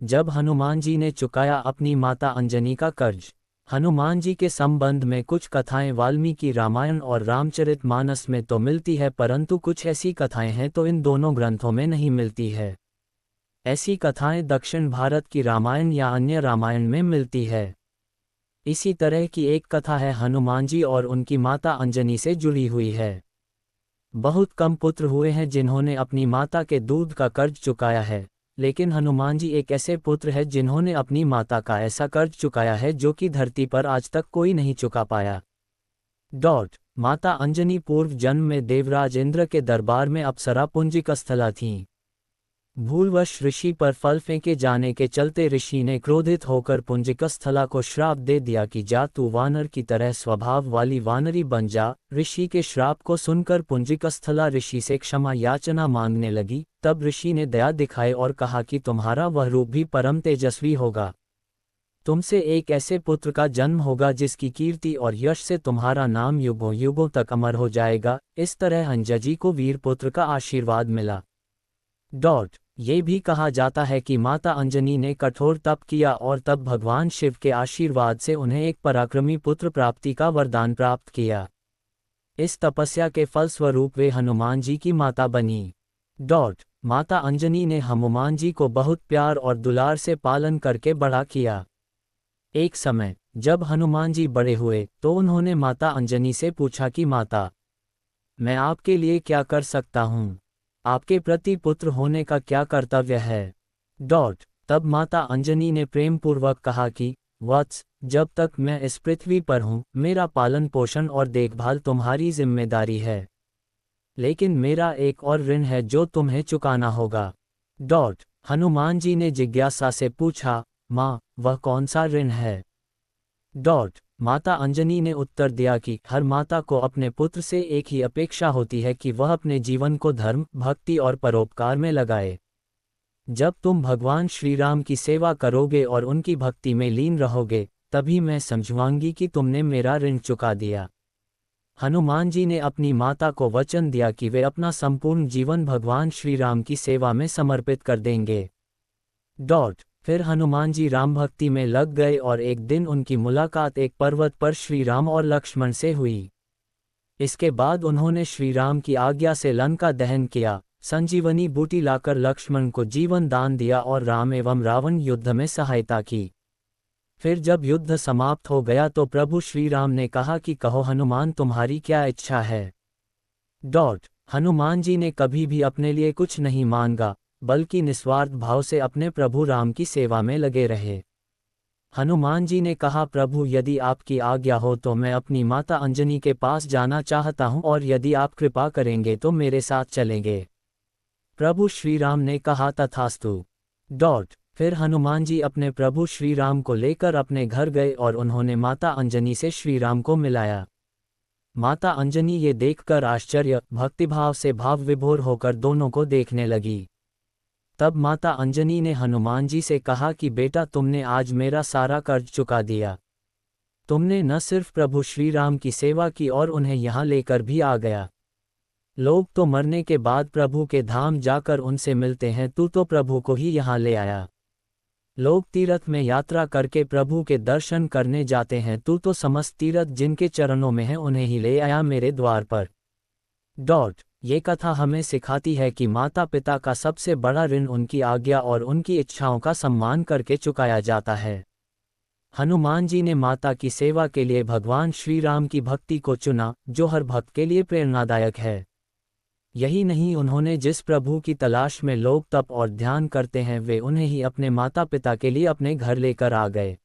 जब हनुमान जी ने चुकाया अपनी माता अंजनी का कर्ज। हनुमान जी के संबंध में कुछ कथाएं वाल्मीकि रामायण और रामचरितमानस में तो मिलती है, परंतु कुछ ऐसी कथाएं हैं तो इन दोनों ग्रंथों में नहीं मिलती है। ऐसी कथाएं दक्षिण भारत की रामायण या अन्य रामायण में मिलती है। इसी तरह की एक कथा है हनुमान जी और उनकी माता अंजनी से जुड़ी हुई है। बहुत कम पुत्र हुए हैं जिन्होंने अपनी माता के दूध का कर्ज चुकाया है, लेकिन हनुमान जी एक ऐसे पुत्र हैं जिन्होंने अपनी माता का ऐसा कर्ज चुकाया है जो कि धरती पर आज तक कोई नहीं चुका पाया। माता अंजनी पूर्व जन्म में देवराज इंद्र के दरबार में अप्सरा पुंजिकस्थला थीं। भूलवश ऋषि पर फल फेंके जाने के चलते ऋषि ने क्रोधित होकर पुंजिकस्थला को श्राप दे दिया कि जा तू वानर की तरह स्वभाव वाली वानरी बन जा। ऋषि के श्राप को सुनकर पुंजिकस्थला ऋषि से क्षमा याचना मांगने लगी। तब ऋषि ने दया दिखाई और कहा कि तुम्हारा वह रूप भी परम तेजस्वी होगा। तुमसे एक ऐसे पुत्र का जन्म होगा जिसकी कीर्ति और यश से तुम्हारा नाम युगों युगों तक अमर हो जाएगा। इस तरह अंजनी को वीर पुत्र का आशीर्वाद मिला। ये भी कहा जाता है कि माता अंजनी ने कठोर तप किया और तब भगवान शिव के आशीर्वाद से उन्हें एक पराक्रमी पुत्र प्राप्ति का वरदान प्राप्त किया। इस तपस्या के फलस्वरूप वे हनुमान जी की माता बनी। माता अंजनी ने हनुमान जी को बहुत प्यार और दुलार से पालन करके बड़ा किया। एक समय जब हनुमान जी बड़े हुए तो उन्होंने माता अंजनी से पूछा कि माता, मैं आपके लिए क्या कर सकता हूँ? आपके प्रति पुत्र होने का क्या कर्तव्य है? तब माता अंजनी ने प्रेमपूर्वक कहा कि वत्स, जब तक मैं इस पृथ्वी पर हूँ मेरा पालन पोषण और देखभाल तुम्हारी जिम्मेदारी है, लेकिन मेरा एक और ऋण है जो तुम्हें चुकाना होगा। हनुमान जी ने जिज्ञासा से पूछा, माँ, वह कौन सा ऋण है? माता अंजनी ने उत्तर दिया कि हर माता को अपने पुत्र से एक ही अपेक्षा होती है कि वह अपने जीवन को धर्म, भक्ति और परोपकार में लगाए। जब तुम भगवान श्री राम की सेवा करोगे और उनकी भक्ति में लीन रहोगे, तभी मैं समझूंगी कि तुमने मेरा ऋण चुका दिया। हनुमान जी ने अपनी माता को वचन दिया कि वे अपना संपूर्ण जीवन भगवान श्री राम की सेवा में समर्पित कर देंगे। फिर हनुमान जी राम भक्ति में लग गए और एक दिन उनकी मुलाकात एक पर्वत पर श्री राम और लक्ष्मण से हुई। इसके बाद उन्होंने श्री राम की आज्ञा से लंका दहन किया, संजीवनी बूटी लाकर लक्ष्मण को जीवन दान दिया और राम एवं रावण युद्ध में सहायता की। फिर जब युद्ध समाप्त हो गया तो प्रभु श्री राम ने कहा कि कहो हनुमान, तुम्हारी क्या इच्छा है? हनुमान जी ने कभी भी अपने लिए कुछ नहीं मांगा, बल्कि निस्वार्थ भाव से अपने प्रभु राम की सेवा में लगे रहे। हनुमान जी ने कहा, प्रभु, यदि आपकी आज्ञा हो तो मैं अपनी माता अंजनी के पास जाना चाहता हूं और यदि आप कृपा करेंगे तो मेरे साथ चलेंगे। प्रभु श्री राम ने कहा, तथास्तु। फिर हनुमान जी अपने प्रभु श्री राम को लेकर अपने घर गए और उन्होंने माता अंजनी से श्री राम को मिलाया। माता अंजनी ये देखकर आश्चर्य, भक्तिभाव से भाव विभोर होकर दोनों को देखने लगी। तब माता अंजनी ने हनुमान जी से कहा कि बेटा, तुमने आज मेरा सारा कर्ज चुका दिया। तुमने न सिर्फ प्रभु श्री राम की सेवा की और उन्हें यहाँ लेकर भी आ गया। लोग तो मरने के बाद प्रभु के धाम जाकर उनसे मिलते हैं, तू तो प्रभु को ही यहाँ ले आया। लोग तीर्थ में यात्रा करके प्रभु के दर्शन करने जाते हैं, तू तो समस्त तीर्थ जिनके चरणों में है उन्हें ही ले आया मेरे द्वार पर। ये कथा हमें सिखाती है कि माता पिता का सबसे बड़ा ऋण उनकी आज्ञा और उनकी इच्छाओं का सम्मान करके चुकाया जाता है। हनुमान जी ने माता की सेवा के लिए भगवान श्री राम की भक्ति को चुना, जो हर भक्त के लिए प्रेरणादायक है। यही नहीं, उन्होंने जिस प्रभु की तलाश में लोग तप और ध्यान करते हैं वे उन्हें ही अपने माता पिता के लिए अपने घर लेकर आ गए।